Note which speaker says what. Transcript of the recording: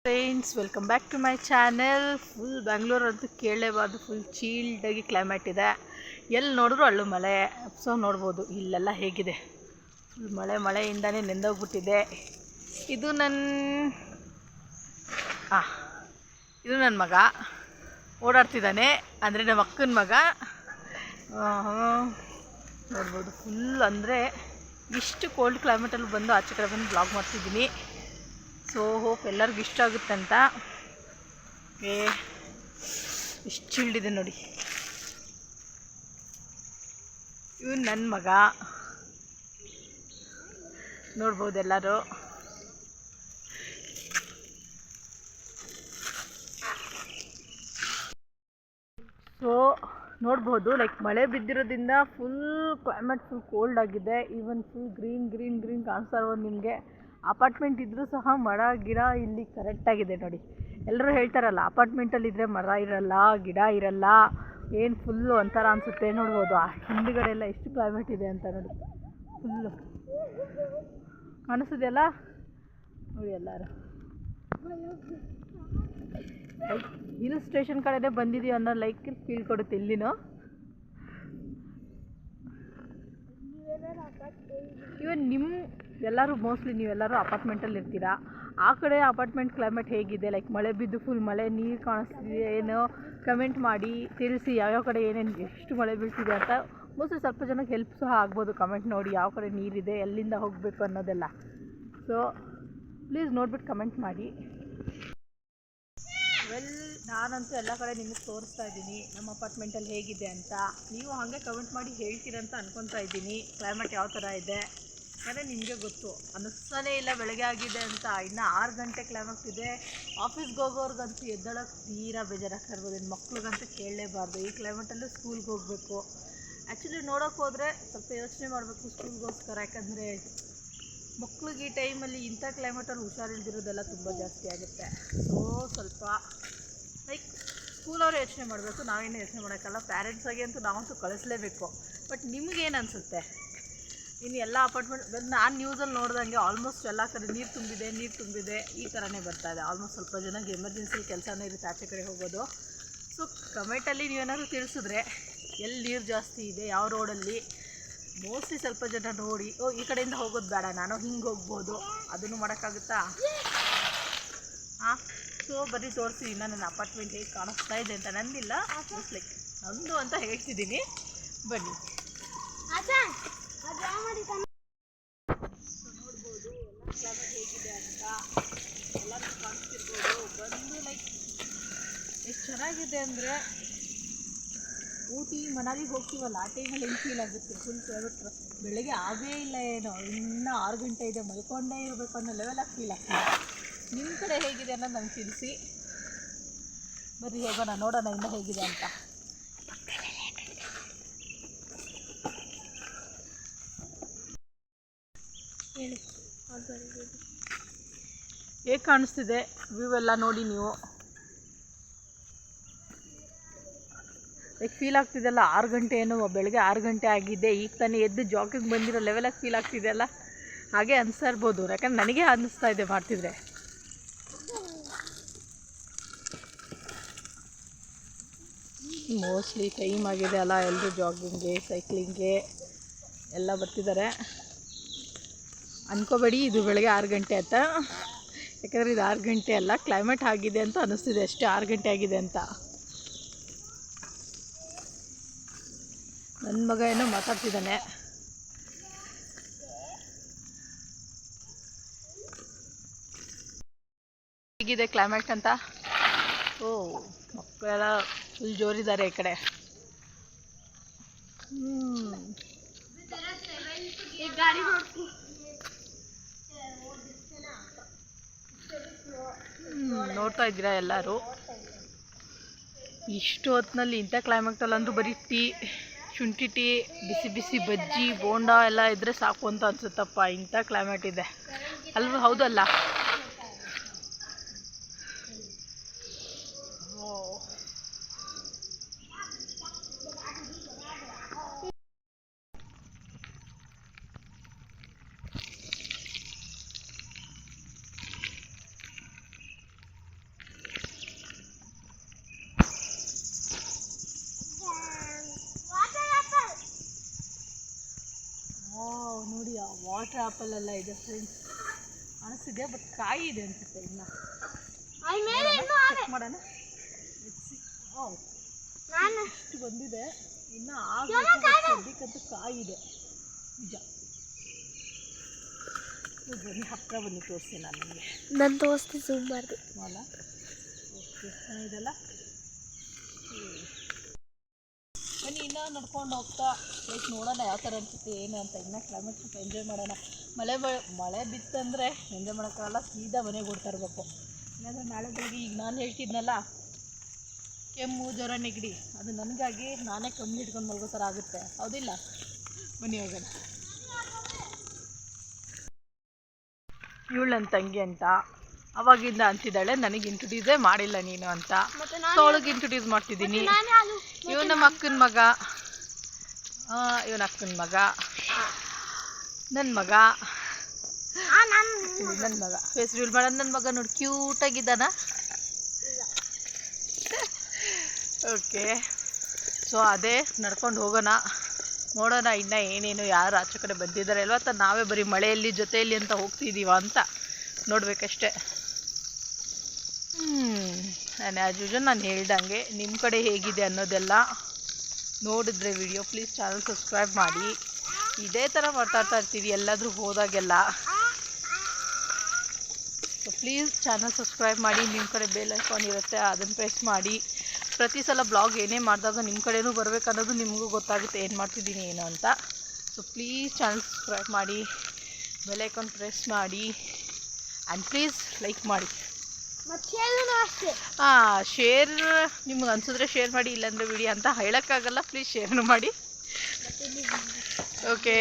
Speaker 1: Friends, welcome back to my channel. Full Bangalore ಅಂತೂ ಕೇಳಲೇಬಾರ್ದು. Full ಚೀಲ್ಡಾಗಿ climate ಇದೆ. ಎಲ್ಲಿ ನೋಡಿದ್ರು ಅಲ್ಲೂ ಮಳೆ. ಸೊ ನೋಡ್ಬೋದು ಇಲ್ಲೆಲ್ಲ ಹೇಗಿದೆ. ಫುಲ್ ಮಳೆಯಿಂದನೇ ನೆಂದೋಗ್ಬಿಟ್ಟಿದೆ. ಇದು ನನ್ನ ಮಗ ಓಡಾಡ್ತಿದ್ದಾನೆ. ಅಂದರೆ ನಮ್ಮ ಅಕ್ಕನ ಮಗ. ನೋಡ್ಬೋದು ಫುಲ್ ಅಂದರೆ ಇಷ್ಟು ಕೋಲ್ಡ್ ಕ್ಲೈಮೇಟಲ್ಲಿ ಬಂದು ಆಚೆ ಕಡೆ ಬಂದು ಬ್ಲಾಗ್ ಮಾಡ್ತಿದ್ದೀನಿ. ಸೊ ಹೋಪ್ ಎಲ್ಲರಿಗೂ ಇಷ್ಟ ಆಗುತ್ತೆ ಅಂತ. ಎಷ್ಟು ಚಿಲ್ಡಿದೆ ನೋಡಿ. ಇವನು ನನ್ನ ಮಗ, ನೋಡ್ಬೋದು ಎಲ್ಲರೂ. ಸೊ ನೋಡ್ಬೋದು, ಲೈಕ್ ಮಳೆ ಬಿದ್ದಿರೋದ್ರಿಂದ ಫುಲ್ ಕ್ಲೈಮೇಟ್ ಫುಲ್ ಕೋಲ್ಡ್ ಆಗಿದೆ. ಈವನ್ ಫುಲ್ ಗ್ರೀನ್ ಕಾಣಿಸ್ತಾ ಇರ್ಬೋದು ನಿಮಗೆ. ಅಪಾರ್ಟ್ಮೆಂಟ್ ಇದ್ದರೂ ಸಹ ಮರ ಗಿಡ ಇಲ್ಲಿ ಕರೆಕ್ಟಾಗಿದೆ ನೋಡಿ. ಎಲ್ಲರೂ ಹೇಳ್ತಾರಲ್ಲ, ಅಪಾರ್ಟ್ಮೆಂಟಲ್ಲಿದ್ದರೆ ಮರ ಇರಲ್ಲ, ಗಿಡ ಇರಲ್ಲ, ಏನು ಫುಲ್ಲು ಒಂಥರ ಅನಿಸುತ್ತೆ. ನೋಡ್ಬೋದು ಆ ಹಿಂದುಗಡೆ ಎಲ್ಲ ಎಷ್ಟು ಕ್ಲೈಮೇಟ್ ಇದೆ ಅಂತ ನೋಡಿ. ಫುಲ್ಲು ಕಾಣಿಸ್ತಿದೆಯಲ್ಲ ನೋಡಿ. ಎಲ್ಲರೂ ಲೈಕ್ ಹಿಲ್ ಸ್ಟೇಷನ್ ಕಡೆನೇ ಬಂದಿದ್ದೀವಿ ಅನ್ನೋ ಲೈಕ್ ಫೀಲ್ ಕೊಡುತ್ತೆ ಇಲ್ಲಿನೂ. ಇವನ್ ಎಲ್ಲರೂ ಮೋಸ್ಟ್ಲಿ ನೀವೆಲ್ಲರೂ ಅಪಾರ್ಟ್ಮೆಂಟಲ್ಲಿ ಇರ್ತೀರಾ. ಆ ಕಡೆ ಅಪಾರ್ಟ್ಮೆಂಟ್ ಕ್ಲೈಮೇಟ್ ಹೇಗಿದೆ, ಲೈಕ್ ಮಳೆ ಬಿದ್ದು ಫುಲ್ ಮಳೆ ನೀರು ಕಾಣಿಸ್ತಿದೆ ಏನೋ, ಕಮೆಂಟ್ ಮಾಡಿ ತಿಳಿಸಿ. ಯಾವ್ಯಾವ ಕಡೆ ಏನೇನು ಎಷ್ಟು ಮಳೆ ಬೀಳ್ತಿದೆ ಅಂತ. ಮೋಸ್ಟ್ಲಿ ಸ್ವಲ್ಪ ಜನಕ್ಕೆ ಹೆಲ್ಪ್ ಸಹ ಆಗ್ಬೋದು ಕಮೆಂಟ್ ನೋಡಿ, ಯಾವ ಕಡೆ ನೀರಿದೆ, ಎಲ್ಲಿಂದ ಹೋಗಬೇಕು ಅನ್ನೋದೆಲ್ಲ. ಸೊ ಪ್ಲೀಸ್ ನೋಡ್ಬಿಟ್ಟು ಕಮೆಂಟ್ ಮಾಡಿ. ನಾನಂತೂ ಎಲ್ಲ ಕಡೆ ನಿಮಗೆ ತೋರಿಸ್ತಾ ಇದ್ದೀನಿ ನಮ್ಮ ಅಪಾರ್ಟ್ಮೆಂಟಲ್ಲಿ ಹೇಗಿದೆ ಅಂತ. ನೀವು ಹಾಗೆ ಕಮೆಂಟ್ ಮಾಡಿ ಹೇಳ್ತೀರಂತ ಅನ್ಕೊತಾ ಇದ್ದೀನಿ. ಕ್ಲೈಮೇಟ್ ಯಾವ ಥರ ಇದೆ ಅಂದರೆ ನಿಮಗೆ ಗೊತ್ತು ಅನ್ನಿಸ್ತಾನೇ ಇಲ್ಲ ಬೆಳಗ್ಗೆ ಆಗಿದೆ ಅಂತ. ಇನ್ನು 6 ಗಂಟೆ ಕ್ಲೈಮೇಟ್ ಇದೆ. ಆಫೀಸ್ಗೆ ಹೋಗೋರ್ಗಂತೂ ಎದ್ದೇಳೋಕ್ಕೆ ತೀರಾ ಬೇಜಾರಾಗ್ತಾ ಇರ್ಬೋದು. ಇನ್ನು ಮಕ್ಳಿಗಂತೂ ಕೇಳಲೇಬಾರ್ದು. ಈ ಕ್ಲೈಮೇಟಲ್ಲೂ ಸ್ಕೂಲ್ಗೆ ಹೋಗಬೇಕು. ಆ್ಯಕ್ಚುಲಿ ನೋಡೋಕೆ ಹೋದರೆ ಸ್ವಲ್ಪ ಯೋಚನೆ ಮಾಡಬೇಕು ಸ್ಕೂಲ್ಗೋಸ್ಕರ. ಯಾಕಂದರೆ ಮಕ್ಳಿಗೆ ಈ ಟೈಮಲ್ಲಿ ಇಂಥ ಕ್ಲೈಮೇಟಲ್ಲಿ ಹುಷಾರಿಲ್ದಿರೋದೆಲ್ಲ ತುಂಬ ಜಾಸ್ತಿ ಆಗುತ್ತೆ. ಸೊ ಸ್ವಲ್ಪ ಲೈಕ್ ಸ್ಕೂಲವ್ರು ಯೋಚನೆ ಮಾಡಬೇಕು, ನಾವೇನು ಯೋಚನೆ ಮಾಡೋಕ್ಕಲ್ಲ. ಪ್ಯಾರೆಂಟ್ಸಾಗಿ ಅಂತೂ ನಾವಂತೂ ಕಳಿಸ್ಲೇಬೇಕು. ಬಟ್ ನಿಮಗೇನು ಅನಿಸುತ್ತೆ? ಇನ್ನು ಎಲ್ಲ ಅಪಾರ್ಟ್ಮೆಂಟ್ ನಾನು ನ್ಯೂಸಲ್ಲಿ ನೋಡ್ದಂಗೆ ಆಲ್ಮೋಸ್ಟ್ ಎಲ್ಲ ಕಡೆ ನೀರು ತುಂಬಿದೆ ಈ ಥರನೇ ಬರ್ತಾಯಿದೆ. ಆಲ್ಮೋಸ್ಟ್ ಸ್ವಲ್ಪ ಜನಕ್ಕೆ ಎಮರ್ಜೆನ್ಸಿಲಿ ಕೆಲಸನೇ ಇರುತ್ತೆ ಆಚೆ ಕಡೆ ಹೋಗೋದು. ಸೊ ಕಮೆಂಟಲ್ಲಿ ನೀವೇನಾದರೂ ತಿಳಿಸಿದ್ರೆ ಎಲ್ಲಿ ನೀರು ಜಾಸ್ತಿ ಇದೆ, ಯಾವ ರೋಡಲ್ಲಿ. ಮೋಸ್ಟ್ಲಿ ಸ್ವಲ್ಪ ಜನ ನೋಡಿ, ಈ ಕಡೆಯಿಂದ ಹೋಗೋದು ಬೇಡ, ನಾನು ಹಿಂಗೆ ಹೋಗ್ಬೋದು, ಅದನ್ನು ಮಾಡೋಕ್ಕಾಗುತ್ತಾ? ಸೊ ಬರೀ ತೋರಿಸಿ ಇನ್ನು ನನ್ನ ಅಪಾರ್ಟ್ಮೆಂಟ್ ಹೇಗೆ ಕಾಣಿಸ್ತಾ ಇದೆ ಅಂತ. ನಂದಿಲ್ಲ, ಜಸ್ಟ್ ಲೈಕ್ ನಂದು ಅಂತ ಹೇಳ್ತಿದ್ದೀನಿ. ಬನ್ನಿ. ಸೊ ನೋಡ್ಬೋದು ಎಲ್ಲ ಕ್ಲೈಮೇಟ್ ಹೇಗಿದೆ ಅಂತ. ಎಲ್ಲರೂ ಕಾಣಿಸ್ತಿರ್ಬೋದು. ಬಂದು ಲೈಕ್ ಎಷ್ಟು ಚೆನ್ನಾಗಿದೆ ಅಂದರೆ, ಊಟಿ ಮನಾಲಿಗೆ ಹೋಗ್ತೀವಲ್ಲ ಆ ಟೈಮಲ್ಲಿ ಹೆಂಗೆ ಫೀಲ್ ಆಗುತ್ತೆ. ಫುಲ್ ಕ್ಲೈಮೇಟ್ ಬೆಳಗ್ಗೆ ಆಗೇ ಇಲ್ಲ ಏನೋ, ಇನ್ನೂ 6 ಗಂಟೆ ಇದೆ, ಮಲ್ಕೊಂಡೇ ಇರಬೇಕು ಅನ್ನೋ ಲೆವೆಲಾಗಿ ಫೀಲ್ ಆಗ್ತಿದೆ. ನಿಮ್ಮ ಕಡೆ ಹೇಗಿದೆ ಅನ್ನೋದು ನಂಗೆ ತಿಳಿಸಿ. ಬರೀ ಹೋಗೋಣ, ನೋಡೋಣ ಇನ್ನೂ ಹೇಗಿದೆ ಅಂತ. ಹೇಳಿ, ಹೇಗೆ ಕಾಣಿಸ್ತಿದೆ ವ್ಯೂ ಎಲ್ಲ ನೋಡಿ ನೀವು. ಲೈಕ್ ಫೀಲ್ ಆಗ್ತಿದೆಯಲ್ಲ 6 ಗಂಟೆ ಏನೋ, ಬೆಳಗ್ಗೆ 6 ಗಂಟೆ ಆಗಿದೆ, ಈಗ ತಾನೇ ಎದ್ದು ಜಾಗಿಂಗ್ ಬಂದಿರೋ ಲೆವೆಲಾಗಿ ಫೀಲ್ ಆಗ್ತಿದೆಯಲ್ಲ. ಹಾಗೆ ಅನಿಸ್ತಾ ಇರ್ಬೋದು, ಯಾಕಂದ್ರೆ ನನಗೆ ಅನ್ನಿಸ್ತಾ ಇದೆ ಮಾಡ್ತಿದ್ರೆ. ಮೋಸ್ಟ್ಲಿ ಟೈಮ್ ಆಗಿದೆ ಅಲ್ಲ, ಎಲ್ಲರೂ ಜಾಗಿಂಗ್ಗೆ ಸೈಕ್ಲಿಂಗ್ಗೆ ಎಲ್ಲ ಬರ್ತಿದ್ದಾರೆ. ಅಂದ್ಕೋಬೇಡಿ ಇದು ಬೆಳಗ್ಗೆ 6 ಗಂಟೆ ಅಂತ, ಯಾಕಂದರೆ ಇದು 6 ಗಂಟೆ ಅಲ್ಲ, ಕ್ಲೈಮೇಟ್ ಆಗಿದೆ ಅಂತ ಅನ್ನಿಸ್ತಿದೆ ಅಷ್ಟೇ 6 ಗಂಟೆ ಆಗಿದೆ ಅಂತ. ನನ್ನ ಮಗ ಏನೋ ಮಾತಾಡ್ತಿದ್ದಾನೆ. ಹೇಗಿದೆ ಕ್ಲೈಮೇಟ್ ಅಂತ. ಮಕ್ಕಳೆಲ್ಲ ಫುಲ್ ಜೋರಿದ್ದಾರೆ ಈ ಕಡೆ. ನೋಡ್ತಾ ಇದ್ದೀರಾ ಎಲ್ಲರೂ. ಇಷ್ಟು ಹೊತ್ತಿನಲ್ಲಿ ಇಂಥ ಕ್ಲೈಮೇಟಲ್ಲಂತೂ ಬರೀ ಶುಂಠಿ ಟೀ, ಬಿಸಿ ಬಜ್ಜಿ ಬೋಂಡ ಎಲ್ಲ ಇದ್ದರೆ ಸಾಕು ಅಂತ ಅನ್ಸುತ್ತಪ್ಪ. ಇಂಥ ಕ್ಲೈಮೇಟ್ ಇದೆ ಅಲ್ವ? ಹೌದಲ್ಲ? ವಾಟರ್ ಆಪಲ್ ಎಲ್ಲ ಇದೆ ಫ್ರೆಂಡ್ಸ್, ಅನಿಸಿದೆ. ಬಟ್ ಕಾಯಿ ಇದೆ ಅನ್ಸುತ್ತೆ ಇನ್ನು. ಚೆಕ್ ಮಾಡೋಣ. ಇಷ್ಟು ಬಂದಿದೆ, ಇನ್ನು ಸದ್ಯಕ್ಕಂತೂ ಕಾಯಿ ಇದೆ ನಿಜ. ಬನ್ನಿ ಹತ್ತಿರ ಬನ್ನಿ ತೋರಿಸಿ ನಾನು ನಿಮಗೆ.
Speaker 2: ನಾನು ತೋರಿಸ್ತೀನಿ ಸುಮ್ಮನೆ
Speaker 1: ಅಲ್ಲ. ಓಕೆ ಇದೆಲ್ಲ ಬನ್ನಿ ಇನ್ನೂ ನಡ್ಕೊಂಡು ಹೋಗ್ತಾ ಲೈಕ್ ನೋಡೋಣ ಯಾವ ಥರ ಅನಿಸುತ್ತೆ ಏನು ಅಂತ. ಇನ್ನೂ ಕ್ಲೈಮೇಟ್ ಸ್ವಲ್ಪ ಎಂಜಾಯ್ ಮಾಡೋಣ. ಮಳೆ ಬಿತ್ತಂದರೆ ಎಂಜಾಯ್ ಮಾಡೋಕ್ಕಾಗಲ್ಲ, ಸೀದಾ ಮನೆಗೆ ಓಡ್ತಾ ಇರಬೇಕು. ಇಲ್ಲಾಂದರೆ ನಾಳೆ ಬೆಳಗ್ಗೆ ಈಗ ನಾನು ಹೇಳ್ತಿದ್ನಲ್ಲ ಕೆಮ್ಮು ಜ್ವರ ನೆಗಡಿ, ಅದು ನನಗಾಗಿ ನಾನೇ ಕಮ್ಮಿ ಇಟ್ಕೊಂಡು ಮಲ್ಗೋ ಥರ ಆಗುತ್ತೆ, ಹೌದಿಲ್ಲ? ಬನ್ನಿ ಹೋಗೋಣ. ಇವಳು ನನ್ನ ತಂಗಿ ಅಂತ ಅವಾಗಿಂದ ಅಂತಿದ್ದಾಳೆ, ನನಗೆ ಇಂಟ್ರೊಡ್ಯೂಸೇ ಮಾಡಿಲ್ಲ ನೀನು ಅಂತ. ಸೊ ಅವಳಿಗೆ ಇಂಟ್ರೊಡ್ಯೂಸ್ ಮಾಡ್ತಿದ್ದೀನಿ. ಇವನು ನಮ್ಮ ಅಕ್ಕನ ಮಗ, ಇವನ ಅಕ್ಕನ ಮಗ, ನನ್ನ ಮಗ, ನನ್ನ ಮಗ. ಫೇಸ್ ರಿವೀಲ್ ಮಾಡೋದು ನನ್ನ ಮಗ ನೋಡಿ, ಕ್ಯೂಟಾಗಿದ್ದಾನ. ಓಕೆ, ಸೊ ಅದೇ ನಡ್ಕೊಂಡು ಹೋಗೋಣ, ನೋಡೋಣ ಇನ್ನೂ ಏನೇನು ಯಾರು ಆಚೆ ಕಡೆ ಬಂದಿದ್ದಾರೆ ಅಲ್ವಾ, ಅಥವಾ ನಾವೇ ಬರೀ ಮಳೆಯಲ್ಲಿ ಜೊತೆಯಲ್ಲಿ ಅಂತ ಹೋಗ್ತಿದ್ದೀವ ಅಂತ ನೋಡಬೇಕಷ್ಟೆ. ನಾನು ಆ್ಯಸ್ ಯೂಶುವಲ್ ನಾನು ಹೇಳ್ದಂಗೆ ನಿಮ್ಮ ಕಡೆ ಹೇಗಿದೆ ಅನ್ನೋದೆಲ್ಲ ನೋಡಿದ್ರೆ ವಿಡಿಯೋ ಪ್ಲೀಸ್ ಚಾನಲ್ ಸಬ್ಸ್ಕ್ರೈಬ್ ಮಾಡಿ. ಇದೇ ಥರ ಮಾತಾಡ್ತಾ ಇರ್ತೀವಿ ಎಲ್ಲಾದರೂ ಹೋದಾಗೆಲ್ಲ. ಸೊ ಪ್ಲೀಸ್ ಚಾನಲ್ ಸಬ್ಸ್ಕ್ರೈಬ್ ಮಾಡಿ. ನಿಮ್ಮ ಕಡೆ ಬೆಲ್ ಐಕಾನ್ ಇರುತ್ತೆ, ಅದನ್ನು ಪ್ರೆಸ್ ಮಾಡಿ. ಪ್ರತಿ ಸಲ ಬ್ಲಾಗ್ ಏನೇ ಮಾಡಿದಾಗ ನಿಮ್ಮ ಕಡೆನೂ ಬರಬೇಕು ಅನ್ನೋದು ನಿಮಗೂ ಗೊತ್ತಾಗುತ್ತೆ ಏನು ಮಾಡ್ತಿದ್ದೀನಿ ಏನು ಅಂತ. ಸೊ ಪ್ಲೀಸ್ ಚಾನಲ್ ಸಬ್ಸ್ಕ್ರೈಬ್ ಮಾಡಿ, ಬೆಲ್ ಐಕಾನ್ ಪ್ರೆಸ್ ಮಾಡಿ, ಆ್ಯಂಡ್ ಪ್ಲೀಸ್ ಲೈಕ್ ಮಾಡಿ. ಶೇರ್ ನಿಮ್ಗೆ ಅನ್ಸಿದ್ರೆ ಶೇರ್ ಮಾಡಿ, ಇಲ್ಲಾಂದರೆ ವಿಡಿಯೋ ಅಂತ ಹೇಳೋಕ್ಕಾಗಲ್ಲ, ಪ್ಲೀಸ್ ಶೇರ್ನು ಮಾಡಿ. ಓಕೆ.